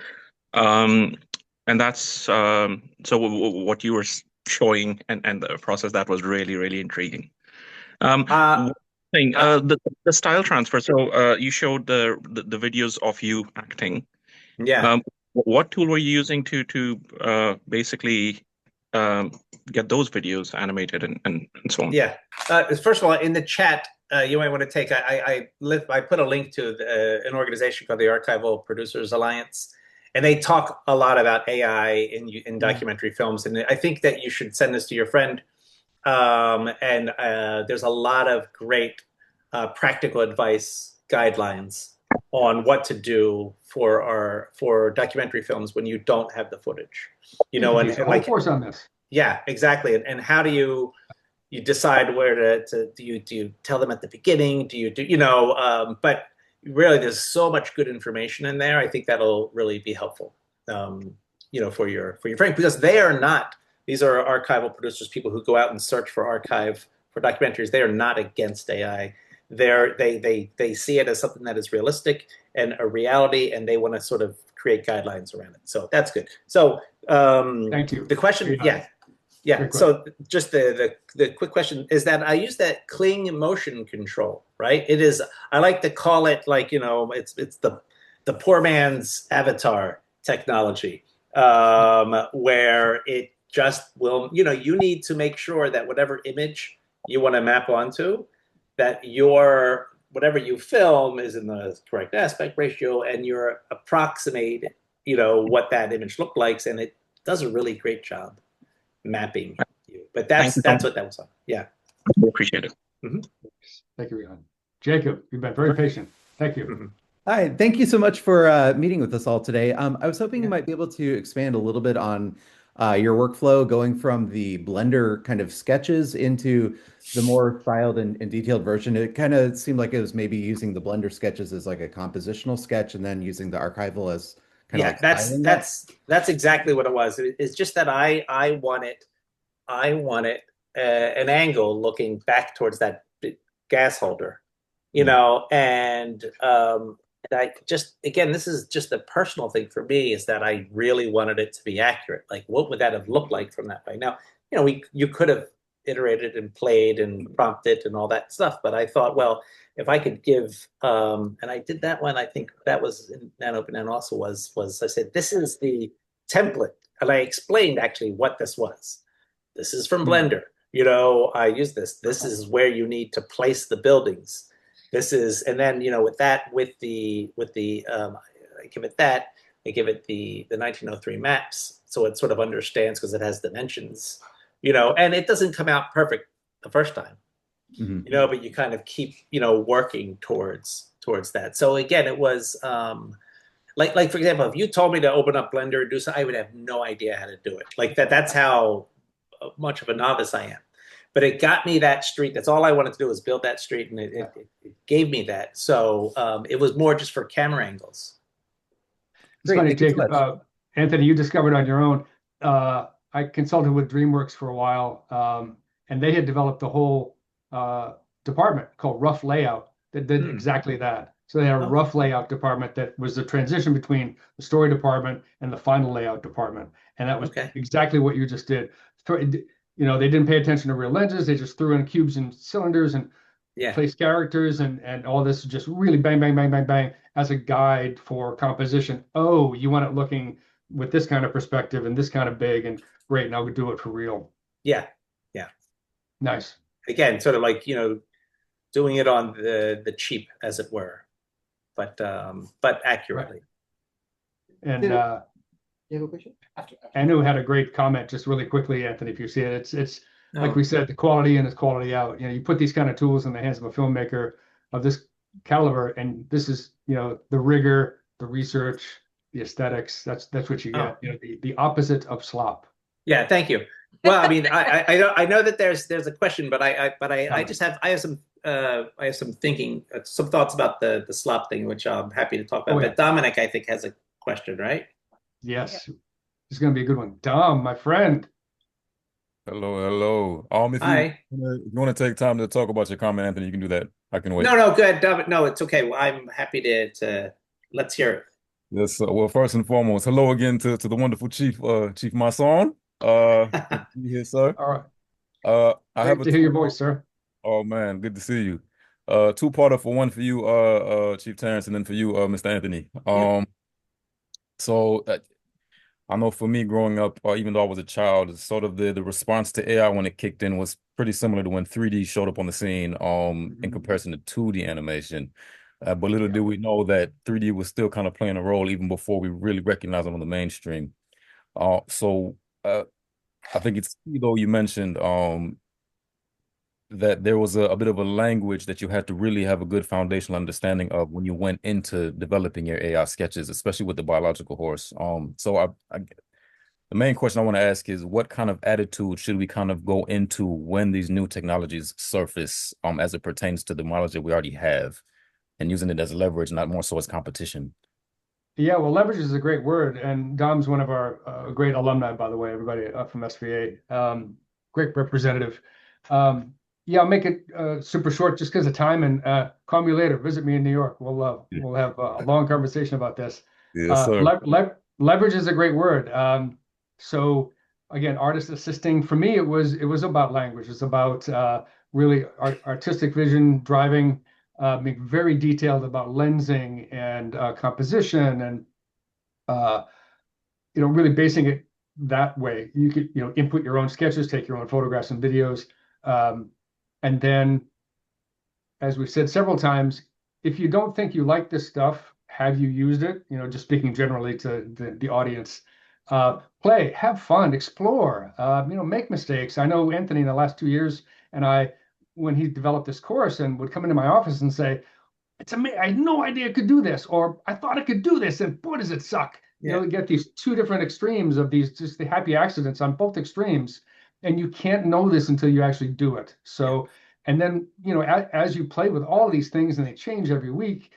And that's so what you were showing and the process, that was really, really intriguing. The style transfer. So you showed the videos of you acting. Yeah. What tool were you using to basically get those videos animated and so on? Yeah. First of all, in the chat, you might want to take. I put a link to an organization called the Archival Producers Alliance, and they talk a lot about AI in documentary films. And I think that you should send this to your friend. And there's a lot of great practical advice guidelines on what to do for documentary films when you don't have the footage. And like course on this. Yeah, exactly. And how do you decide where to do you tell them at the beginning? But really, there's so much good information in there. I think that'll really be helpful, for your friend, because they are not. These are archival producers, people who go out and search for archive for documentaries. They are not against AI. They see it as something that is realistic and a reality, and they want to sort of create guidelines around it. So that's good. So thank you. The question, yeah. So just the quick question is that I use that Kling motion control, right? It is, I like to call it like, it's the poor man's avatar technology, where it just will, you need to make sure that whatever image you want to map onto, that whatever you film is in the correct aspect ratio, and you're approximate, what that image looked like, and it does a really great job mapping you. But that's what that was on. Yeah. I appreciate it. Mm-hmm. Thank you, Rehan. Jacob, you've been very patient. Thank you. Mm-hmm. Hi, thank you so much for meeting with us all today. I was hoping you might be able to expand a little bit on your workflow going from the Blender kind of sketches into the more styled and detailed version. It kind of seemed like it was maybe using the Blender sketches as like a compositional sketch and then using the archival as kind of like that's exactly what it was. It's just that I wanted an angle looking back towards that gas holder, and I just, again, this is just a personal thing for me, is that I really wanted it to be accurate. Like, what would that have looked like from that way? Now, you could have iterated and played and prompted and all that stuff, but I thought, well, if I could give, and I did that one, I think that was in NanoPen also was I said, this is the template. And I explained actually what this was. This is from Blender. I use this. This is where you need to place the buildings. This is, and then, with the I give it that, I give it the 1903 maps. So it sort of understands, because it has dimensions, and it doesn't come out perfect the first time. Mm-hmm. But you kind of keep, working towards that. So again, it was like for example, if you told me to open up Blender and do something, I would have no idea how to do it. Like that's how much of a novice I am. But it got me that street. That's all I wanted to do was build that street, and it gave me that. So it was more just for camera angles. It's funny, Jacob. Anthony, you discovered on your own. I consulted with DreamWorks for a while, and they had developed a whole department called Rough Layout that did exactly that. So they had a rough layout department that was the transition between the story department and the final layout department. And that was exactly what you just did. You know, they didn't pay attention to real lenses. They just threw in cubes and cylinders and placed characters and all this, just really bang, bang, bang, bang, bang as a guide for composition. Oh, you want it looking with this kind of perspective and this kind of big, and great, now we do it for real. Yeah. Nice. Again, sort of like, you know, doing it on the cheap, as it were, but accurately. Right. And you have a question? Anu had a great comment, just really quickly, Anthony, if you see it. It's like we said, the quality in is quality out. You know, you put these kind of tools in the hands of a filmmaker of this caliber, and this is, you know, the rigor, the research, the aesthetics. That's what you get. You know, the opposite of slop. Yeah, thank you. Well, I mean, I know that there's a question, but I just have some thinking, some thoughts about the slop thing, which I'm happy to talk about. But Dominic, I think, has a question, right? Yes, it's going to be a good one. Dom, my friend. Hello. If you want to take time to talk about your comment, Anthony, you can do that. I can wait. No, good. No, it's okay. Well, I'm happy to let's hear it. Yes. Well, first and foremost, hello again to the wonderful Chief Masson. Here, sir. All right. I have to hear your voice, sir. Oh man, good to see you. Two-parter for one for you, Chief Terrence, and then for you, Mr. Anthony. So I know for me growing up, even though I was a child, sort of the response to AI when it kicked in was pretty similar to when 3D showed up on the scene in comparison to 2D animation. But little did we know that 3D was still kind of playing a role even before we really recognized it on the mainstream. So I think it's key, though, you mentioned that there was a bit of a language that you had to really have a good foundational understanding of when you went into developing your AI sketches, especially with the biological horse. So the main question I want to ask is, what kind of attitude should we kind of go into when these new technologies surface as it pertains to the knowledge that we already have, and using it as leverage, not more so as competition? Yeah, well, leverage is a great word, and Dom's one of our great alumni, by the way, everybody from SVA. Great representative. Yeah, I'll make it super short just because of time, and call me later. Visit me in New York. We'll have a long conversation about this. Yes, sir. Leverage is a great word. So again, artist assisting, for me, it was about language. It's about really artistic vision driving, being very detailed about lensing and composition, and you know, really basing it that way. You could, you know, input your own sketches, take your own photographs and videos. And then, as we've said several times, if you don't think you like this stuff, have you used it? You know, just speaking generally to the audience, play, have fun, explore, you know, make mistakes. I know Anthony in the last 2 years, and when he developed this course and would come into my office and say, it's amazing, I had no idea it could do this, or I thought it could do this, and boy, does it suck. You know, you get these two different extremes of these, just the happy accidents on both extremes. And you can't know this until you actually do it. So, and then, you know, as you play with all these things and they change every week,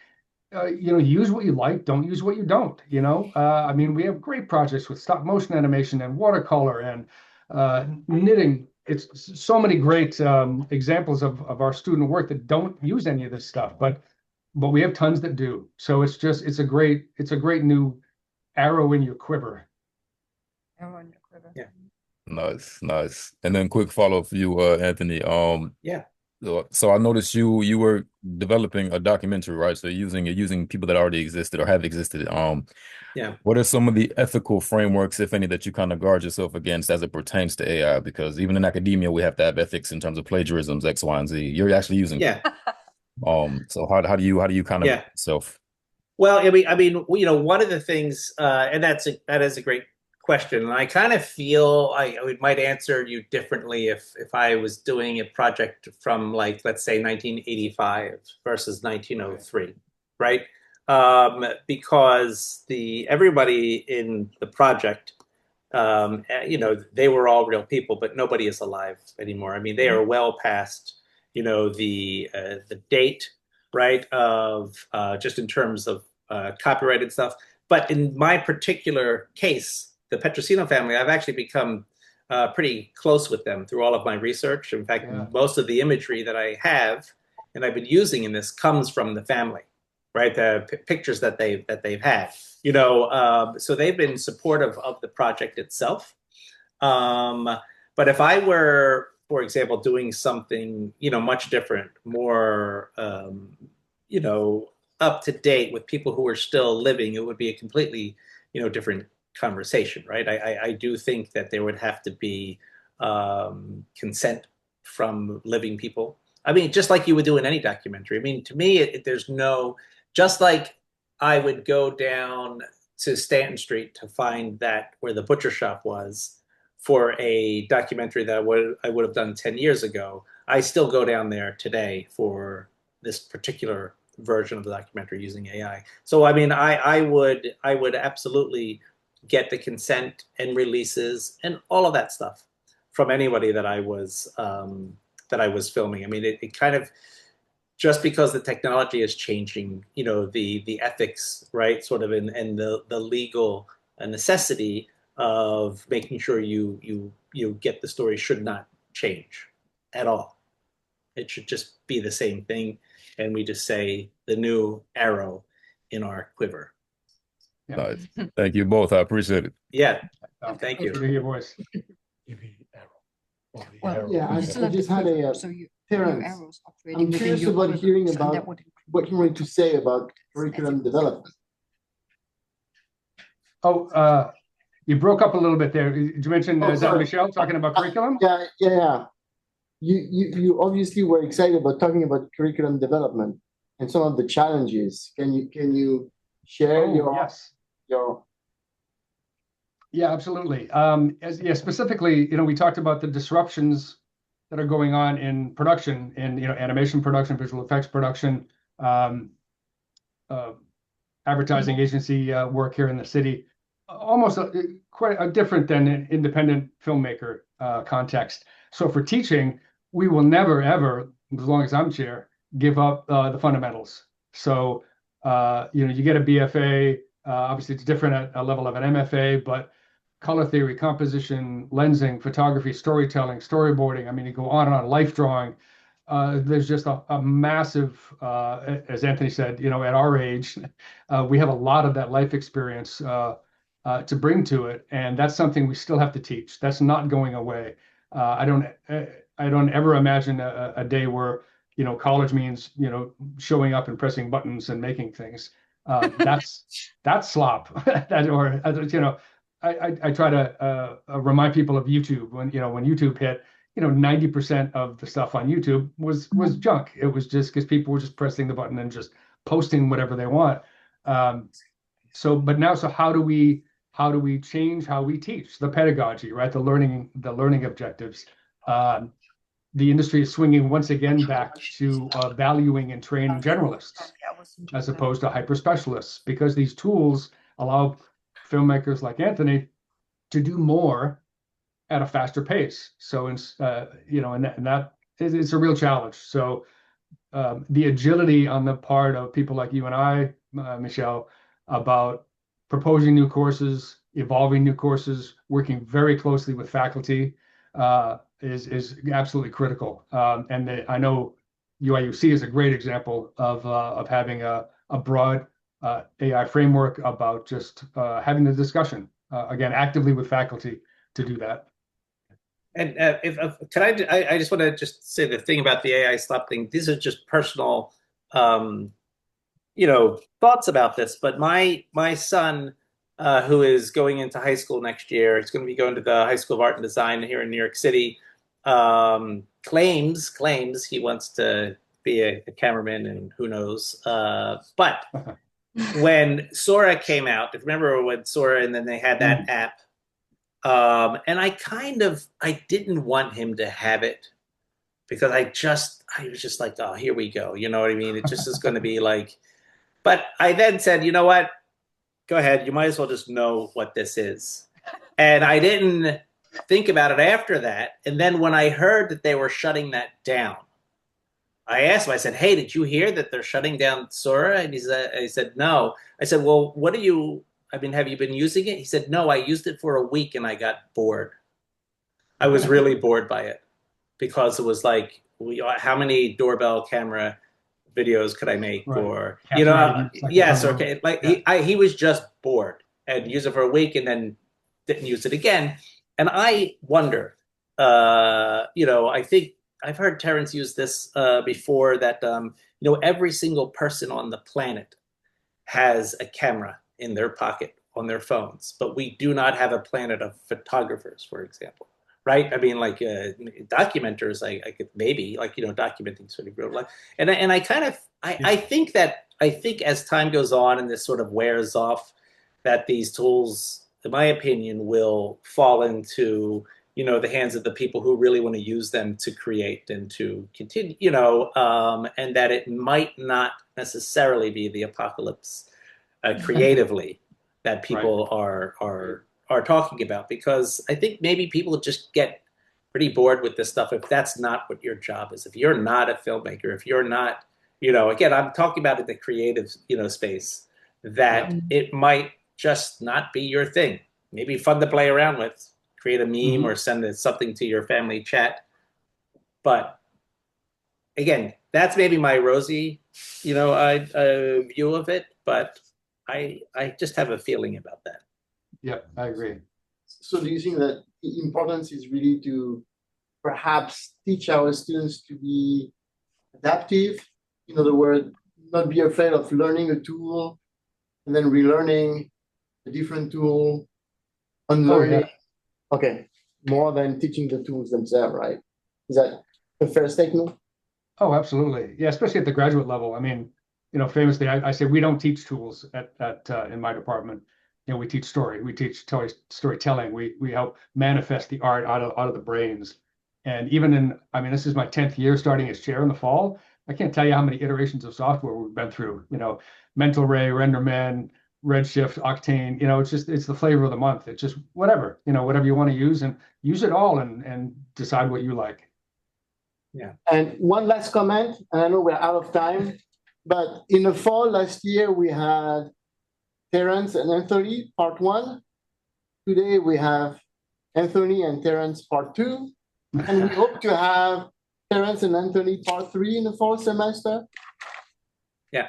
you know, use what you like, don't use what you don't, you know. I mean, we have great projects with stop motion animation and watercolor and knitting. It's so many great examples of our student work that don't use any of this stuff, but we have tons that do. So it's a great new arrow in your quiver. Arrow in your quiver. Yeah. Nice. And then quick follow-up for you, Anthony. So I noticed you were developing a documentary, right? So you're using people that already existed or have existed. What are some of the ethical frameworks, if any, that you kind of guard yourself against as it pertains to AI? Because even in academia, we have to have ethics in terms of plagiarisms, X, Y, and Z. You're actually using so how do you kind of self? Well, I mean, you know, one of the things, and that is a great question, and I kind of feel I might answer you differently if I was doing a project from, like, let's say 1985 versus 1903, right? Because everybody in the project they were all real people, but nobody is alive anymore. I mean, they are well past, the date, right, of just in terms of copyrighted stuff. But in my particular case, the Petrosino family, I've actually become pretty close with them through all of my research. In fact, most of the imagery that I have and I've been using in this comes from the family, right? The pictures that they've had, so they've been supportive of the project itself. But if I were, for example, doing something, much different, more, up to date with people who are still living, it would be a completely, different conversation, right? I do think that there would have to be consent from living people. I mean, just like you would do in any documentary. I mean, to me, just like I would go down to Stanton Street to find that where the butcher shop was for a documentary that I would have done 10 years ago, I still go down there today for this particular version of the documentary using AI. So, I mean, I would absolutely get the consent and releases and all of that stuff from anybody that I was filming. I mean, it kind of, just because the technology is changing, the ethics, right, sort of, and the legal necessity of making sure you get the story should not change at all. It should just be the same thing, and we just say the new arrow in our quiver. Nice. Thank you both. I appreciate it. Yeah, thank you. Hear your voice. Well, yeah, I just had a Terence. I'm curious about hearing about what you're going to say about curriculum development. Oh, you broke up a little bit there. Did you mention Michelle talking about curriculum? Yeah. You obviously were excited about talking about curriculum development and some of the challenges. Can you share your? Yeah, absolutely. Specifically, we talked about the disruptions that are going on in production, in animation production, visual effects production, advertising agency work here in the city. Almost quite different than an independent filmmaker context. So for teaching, we will never ever, as long as I'm chair, give up the fundamentals. So you get a BFA. Obviously, it's different at a level of an MFA, but color theory, composition, lensing, photography, storytelling, storyboarding. I mean, you go on and on, life drawing. There's just a massive, as Anthony said, at our age, we have a lot of that life experience to bring to it. And that's something we still have to teach. That's not going away. I don't ever imagine a day where, college means, showing up and pressing buttons and making things. That's slop. I try to remind people of YouTube when YouTube hit, 90% of the stuff on YouTube was junk. It was just because people were just pressing the button and just posting whatever they want. So how do we change how we teach the pedagogy, right? The learning objectives. The industry is swinging once again back to valuing and training generalists as opposed to hyper specialists, because these tools allow filmmakers like Anthony to do more at a faster pace. So, and that it's a real challenge. So the agility on the part of people like you and I, Michelle, about proposing new courses, evolving new courses, working very closely with faculty is absolutely critical. And I know UIUC is a great example of having a broad AI framework about just having the discussion, again, actively with faculty to do that. And I just want to just say the thing about the AI slop thing. These are just personal, thoughts about this. But my son, who is going into high school next year, he's going to be going to the High School of Art and Design here in New York City. Claims he wants to be a cameraman, and who knows. But when Sora came out, remember when Sora, and then they had that app. And I didn't want him to have it, because I was just like, oh, here we go. You know what I mean? It just is going to be like, but I then said, you know what? Go ahead. You might as well just know what this is. And I didn't think about it after that. And then when I heard that they were shutting that down, I asked him, I said, hey, did you hear that they're shutting down Sora? And he said, no. I said, well, have you been using it? He said, no, I used it for a week and I got bored. I was really bored by it because it was like, how many doorbell camera videos could I make? Right. Or, yes, okay. Like he was just bored and used it for a week and then didn't use it again. And I wonder, I think I've heard Terrence use this before that, every single person on the planet has a camera in their pocket on their phones, but we do not have a planet of photographers, for example, right? I mean, like documenters, I could maybe documenting sort of real life. And I think as time goes on and this sort of wears off, that these tools, in my opinion, will fall into the hands of the people who really want to use them to create and to continue, and that it might not necessarily be the apocalypse creatively that people are talking about, because I think maybe people just get pretty bored with this stuff if that's not what your job is. If you're not a filmmaker, if you're not, again, I'm talking about in the creative, space, that it might just not be your thing. Maybe fun to play around with. Create a meme or send something to your family chat. But again, that's maybe my rosy, view of it. But I just have a feeling about that. Yeah, I agree. So do you think that the importance is really to perhaps teach our students to be adaptive? In other words, not be afraid of learning a tool and then relearning a different tool, unlearning. Okay, more than teaching the tools themselves, right? Is that a fair statement? Oh, absolutely. Yeah, especially at the graduate level. I mean, famously, I say we don't teach tools in my department. We teach story. We teach storytelling. We help manifest the art out of the brains. And even this is my 10th year starting as chair in the fall. I can't tell you how many iterations of software we've been through. Mental Ray, RenderMan, Redshift, Octane, it's the flavor of the month. It's just whatever you want to use, and use it all and decide what you like. Yeah. And one last comment, and I know we're out of time, but in the fall last year, we had Terrence and Anthony, part 1. Today we have Anthony and Terrence, part 2. And we hope to have Terrence and Anthony, part 3 in the fall semester. Yeah.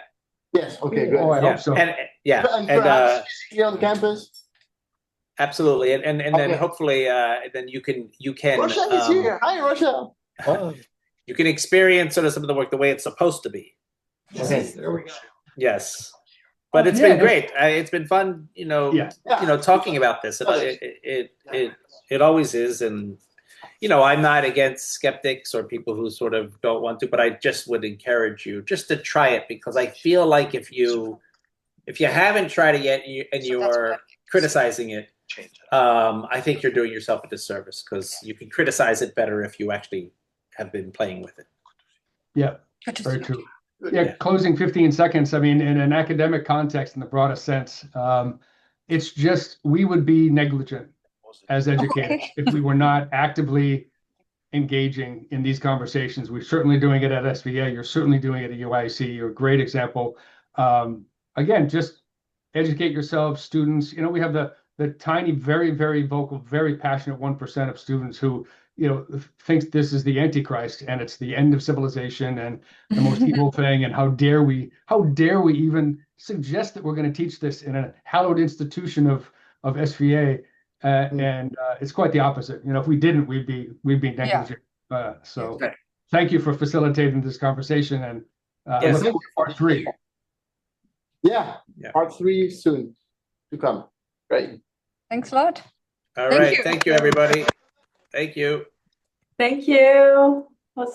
Yes. Okay. Good. Oh, I hope so. And here on campus. Absolutely, and then hopefully, then you can. Rochelle is here. Hi, Rochelle. You can experience sort of some of the work the way it's supposed to be. Okay. There we go. Yes, but it's been great. It's been fun. Talking about this. It always is, and. I'm not against skeptics or people who sort of don't want to, but I just would encourage you just to try it, because I feel like if you haven't tried it yet and you're criticizing it, I think you're doing yourself a disservice, because you can criticize it better if you actually have been playing with it. Yeah, very true. Yeah, closing 15 seconds. I mean, in an academic context, in the broadest sense, it's just we would be negligent as educators if we were not actively engaging in these conversations. We're certainly doing it at SVA. You're certainly doing it at UIC. You're a great example. Again, just educate yourselves, students. We have the tiny, very, very vocal, very passionate 1% of students who thinks this is the Antichrist and it's the end of civilization and the most evil thing. And how dare we even suggest that we're going to teach this in a hallowed institution of SVA. And it's quite the opposite. If we didn't, we'd be negligent. So thank you for facilitating this conversation, and I look forward to part 3. Yeah, part 3 soon to come. Great. Thanks a lot. All right. Thank you, everybody. Thank you. Thank you.